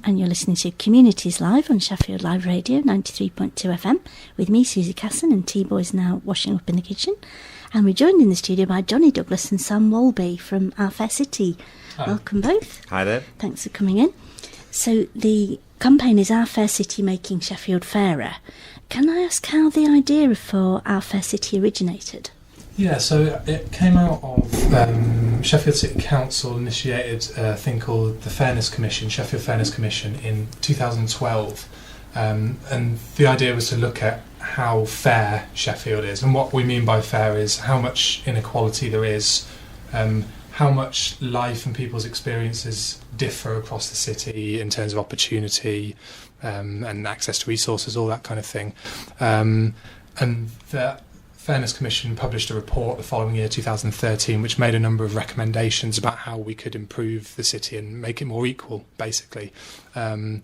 and you're listening to Communities Live on Sheffield Live Radio 93.2 FM with me, Susie Casson, and T-Boy's now washing up in the kitchen. And we're joined in the studio by Jonny Douglas and Sam Walby from Our Fair City. Hi. Welcome both. Hi there. Thanks for coming in. So the campaign is Our Fair City Making Sheffield Fairer. Can I ask how the idea for Our Fair City originated? Yeah, so it came out of Sheffield City Council initiated a thing called the Fairness Commission, Sheffield Fairness Commission, in 2012. And the idea was to look at how fair Sheffield is. And what we mean by fair is how much inequality there is, how much life and people's experiences differ across the city in terms of opportunity and access to resources, all that kind of thing. And the Fairness Commission published a report the following year, 2013, which made a number of recommendations about how we could improve the city and make it more equal, basically. And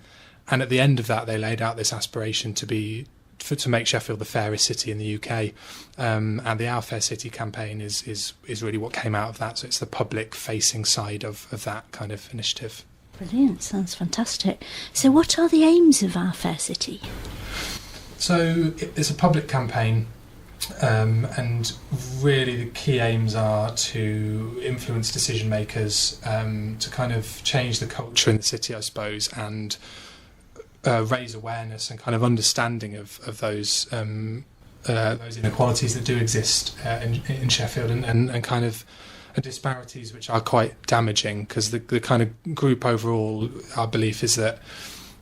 at the end of that, they laid out this aspiration to make Sheffield the fairest city in the UK. And the Our Fair City campaign is really what came out of that. So it's the public-facing side of that kind of initiative. Brilliant, sounds fantastic. So what are the aims of Our Fair City? So it's a public campaign. And really the key aims are to influence decision makers, to kind of change the culture in the city, I suppose, and raise awareness and kind of understanding of those inequalities that do exist in Sheffield and kind of disparities which are quite damaging, because the kind of group overall, our belief is that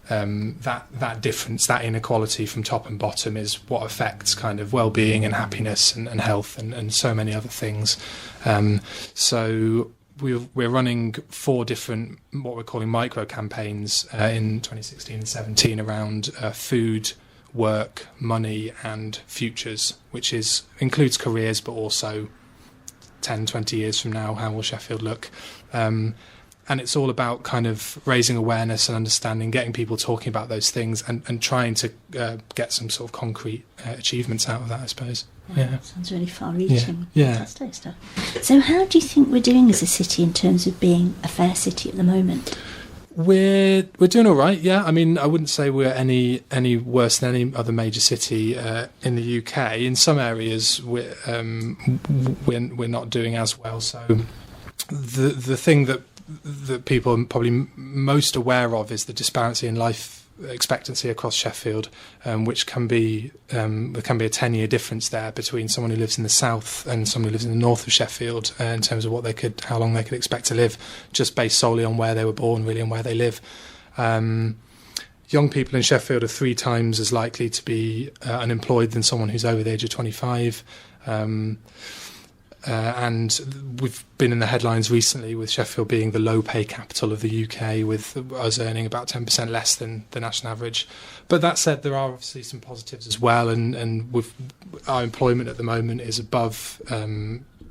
that difference, that inequality from top and bottom, is what affects kind of well-being and happiness and health and so many other things. So we're running 4 different, what we're calling micro campaigns in 2016 and 17 around food, work, money and futures, which includes careers, but also 10, 20 years from now, how will Sheffield look? And it's all about kind of raising awareness and understanding, getting people talking about those things and trying to get some sort of concrete achievements out of that, I suppose. Yeah. Sounds really far-reaching. Yeah. Fantastic stuff. So how do you think we're doing as a city in terms of being a fair city at the moment? We're doing all right, yeah. I mean, I wouldn't say we're any worse than any other major city in the UK. In some areas, we're not doing as well. So the thing that people are probably most aware of is the disparity in life expectancy across Sheffield, which can be there can be a 10-year difference there between someone who lives in the south and someone who lives in the north of Sheffield in terms of how long they could expect to live, just based solely on where they were born, really, and where they live. Young people in Sheffield are 3 times as likely to be unemployed than someone who's over the age of 25. And we've been in the headlines recently with Sheffield being the low pay capital of the UK, with us earning about 10% less than the national average. But that said, there are obviously some positives as well, and our employment at the moment is above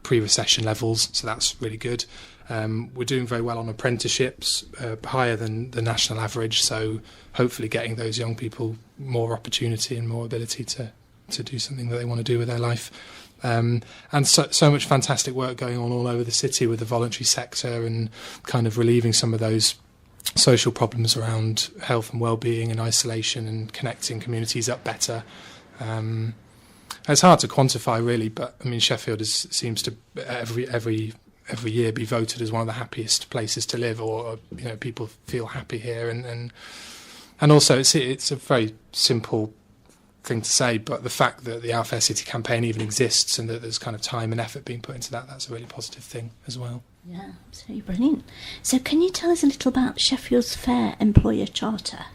pre-recession levels, so that's really good. We're doing very well on apprenticeships, higher than the national average, so hopefully getting those young people more opportunity and more ability to do something that they want to do with their life. And so much fantastic work going on all over the city with the voluntary sector and kind of relieving some of those social problems around health and well-being and isolation and connecting communities up better. It's hard to quantify really, but I mean Sheffield seems to every year be voted as one of the happiest places to live, or people feel happy here, and also it's a very simple thing to say, but the fact that the Our Fair City campaign even exists and that there's kind of time and effort being put into that's a really positive thing as well. Yeah, absolutely brilliant. So can you tell us a little about Sheffield's Fair Employer Charter?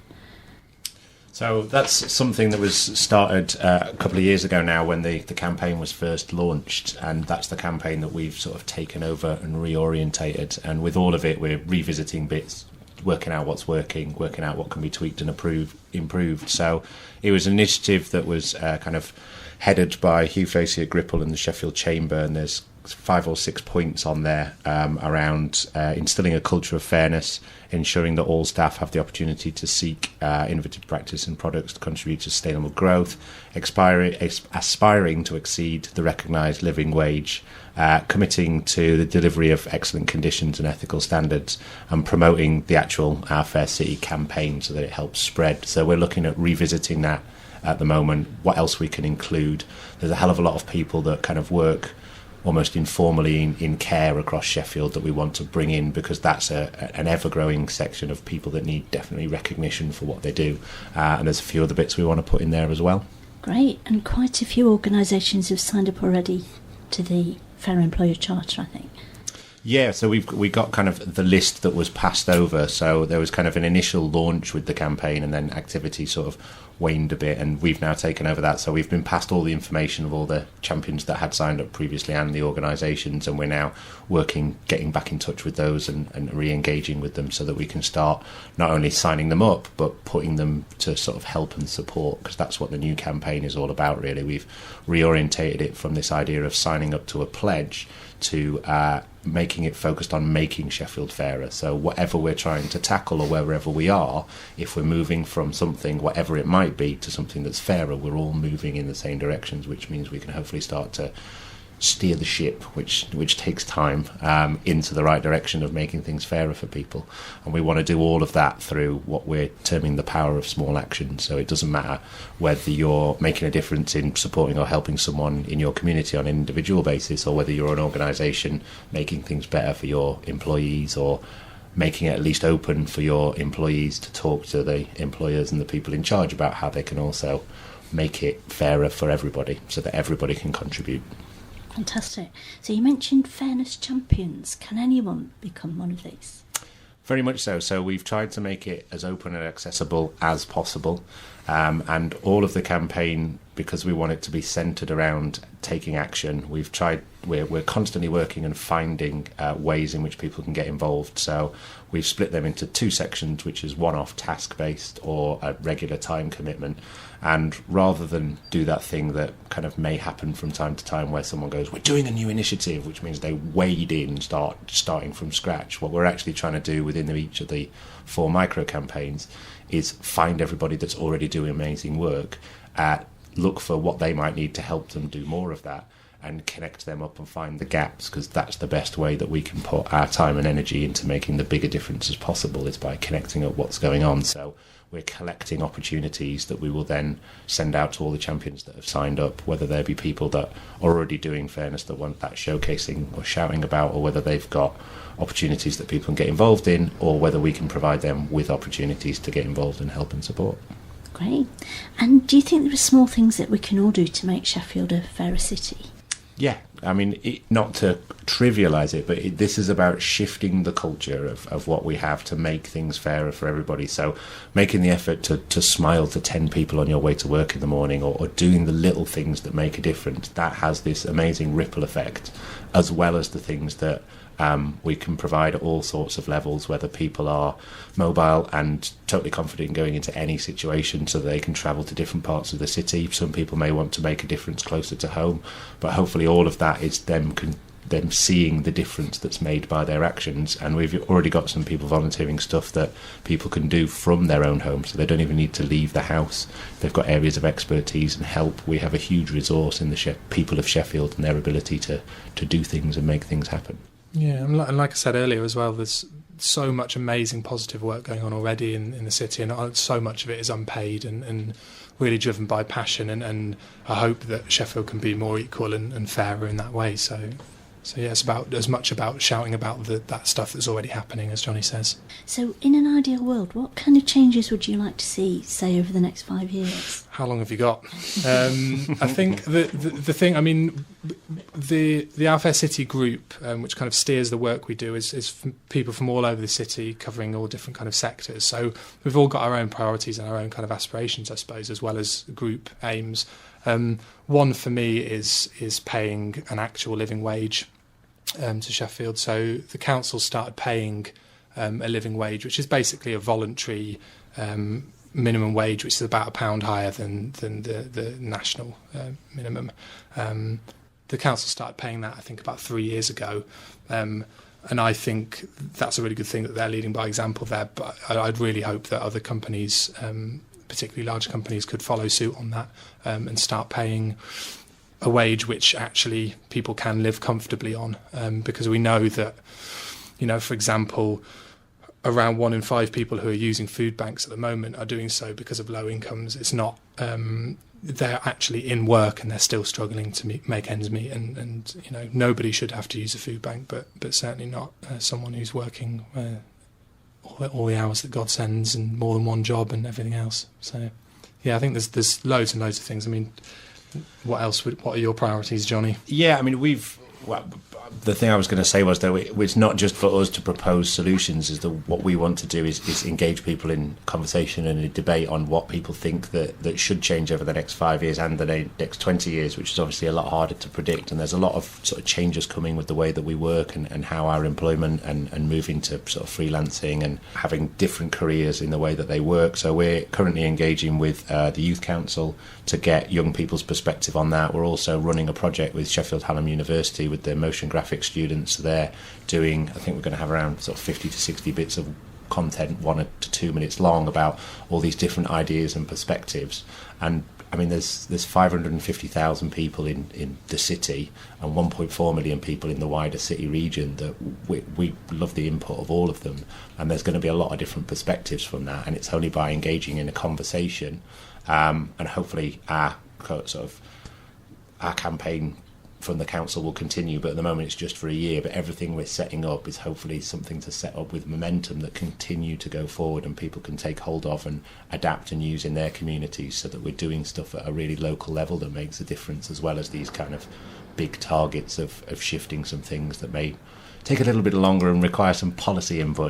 So that's something that was started a couple of years ago now when the campaign was first launched, and that's the campaign that we've sort of taken over and reorientated, and with all of it we're revisiting bits, working out what's working, working out what can be tweaked and improved. So it was an initiative that was kind of headed by Hugh Facey at Gripple and the Sheffield Chamber, and there's 5 or 6 points on there around instilling a culture of fairness, ensuring that all staff have the opportunity to seek innovative practice and products to contribute to sustainable growth, aspiring to exceed the recognised living wage, committing to the delivery of excellent conditions and ethical standards, and promoting the actual Our Fair City campaign so that it helps spread. So we're looking at revisiting that at the moment, what else we can include. There's a hell of a lot of people that kind of work almost informally in care across Sheffield that we want to bring in, because that's an ever-growing section of people that need definitely recognition for what they do. And there's a few other bits we want to put in there as well. Great, and quite a few organisations have signed up already to the Fair Employer Charter, I think. Yeah, so we got kind of the list that was passed over. So there was kind of an initial launch with the campaign, and then activity sort of waned a bit, and we've now taken over that. So we've been passed all the information of all the champions that had signed up previously and the organisations, and we're now getting back in touch with those and re-engaging with them so that we can start not only signing them up, but putting them to sort of help and support, because that's what the new campaign is all about, really. We've reorientated it from this idea of signing up to a pledge to making it focused on making Sheffield fairer. So whatever we're trying to tackle, or wherever we are, if we're moving from something, whatever it might be, to something that's fairer, we're all moving in the same directions, which means we can hopefully start to steer the ship, which takes time, into the right direction of making things fairer for people. And we want to do all of that through what we're terming the power of small action. So it doesn't matter whether you're making a difference in supporting or helping someone in your community on an individual basis, or whether you're an organisation making things better for your employees, or making it at least open for your employees to talk to the employers and the people in charge about how they can also make it fairer for everybody, so that everybody can contribute. Fantastic. So you mentioned fairness champions. Can anyone become one of these? Very much so. So we've tried to make it as open and accessible as possible. And all of the campaign, because we want it to be centred around taking action, we're constantly working and finding ways in which people can get involved. So we've split them into 2 sections, which is one-off task-based or a regular time commitment. And rather than do that thing that kind of may happen from time to time where someone goes, we're doing a new initiative, which means they wade in and starting from scratch, what we're actually trying to do within each of the 4 micro campaigns is find everybody that's already doing amazing work, look for what they might need to help them do more of that, and connect them up and find the gaps, because that's the best way that we can put our time and energy into making the bigger differences possible, is by connecting up what's going on. So we're collecting opportunities that we will then send out to all the champions that have signed up, whether there be people that are already doing fairness that want that showcasing or shouting about, or whether they've got opportunities that people can get involved in, or whether we can provide them with opportunities to get involved and help and support. Great. And do you think there are small things that we can all do to make Sheffield a fairer city? Yeah, I mean, not to trivialise it, but this is about shifting the culture of what we have to make things fairer for everybody. So making the effort to smile to 10 people on your way to work in the morning, or doing the little things that make a difference, that has this amazing ripple effect, as well as the things that we can provide at all sorts of levels, whether people are mobile and totally confident in going into any situation so they can travel to different parts of the city. Some people may want to make a difference closer to home, but hopefully all of that is them seeing the difference that's made by their actions. And we've already got some people volunteering stuff that people can do from their own home, so they don't even need to leave the house. They've got areas of expertise and help. We have a huge resource in the people of Sheffield and their ability to do things and make things happen. Yeah, and like I said earlier as well, there's so much amazing positive work going on already in the city, and so much of it is unpaid and really driven by passion, and I hope that Sheffield can be more equal and fairer in that way. So yeah, it's about as much about shouting about that stuff that's already happening, as Jonny says. So in an ideal world, what kind of changes would you like to see, say, over the next 5 years? How long have you got? I think the thing, I mean, the Our Fair City group, which kind of steers the work we do, is people from all over the city, covering all different kind of sectors. So we've all got our own priorities and our own kind of aspirations, I suppose, as well as group aims. One for me is paying an actual living wage to Sheffield. So the council started paying a living wage, which is basically a voluntary minimum wage, which is about £1 higher than the national minimum. the council started paying that, I think, about 3 years ago. And I think that's a really good thing that they're leading by example there. But I'd really hope that other companies, particularly large companies, could follow suit on that and start paying a wage which actually people can live comfortably on. Because we know that, for example, around 1 in 5 people who are using food banks at the moment are doing so because of low incomes. It's not... they're actually in work and they're still struggling to make ends meet, and nobody should have to use a food bank, but certainly not someone who's working all the hours that God sends and more than one job and everything else. So yeah, I think there's loads and loads of things. I mean, what are your priorities, Jonny? Yeah, I mean, the thing I was going to say was that it's not just for us to propose solutions. What we want to do is engage people in conversation and a debate on what people think that should change over the next 5 years and the next 20 years, which is obviously a lot harder to predict. And there's a lot of sort of changes coming with the way that we work and how our employment and moving to sort of freelancing and having different careers in the way that they work. So we're currently engaging with the Youth Council to get young people's perspective on that. We're also running a project with Sheffield Hallam University with the motion graphic students. They're doing, I think we're going to have around sort of 50 to 60 bits of content, 1 to 2 minutes long, about all these different ideas and perspectives. And I mean, there's 550,000 people in the city and 1.4 million people in the wider city region that we love the input of all of them. And there's going to be a lot of different perspectives from that. And it's only by engaging in a conversation and hopefully our campaign from the council will continue, but at the moment it's just for a year. But everything we're setting up is hopefully something to set up with momentum that continue to go forward and people can take hold of and adapt and use in their communities, so that we're doing stuff at a really local level that makes a difference, as well as these kind of big targets of shifting some things that may take a little bit longer and require some policy input.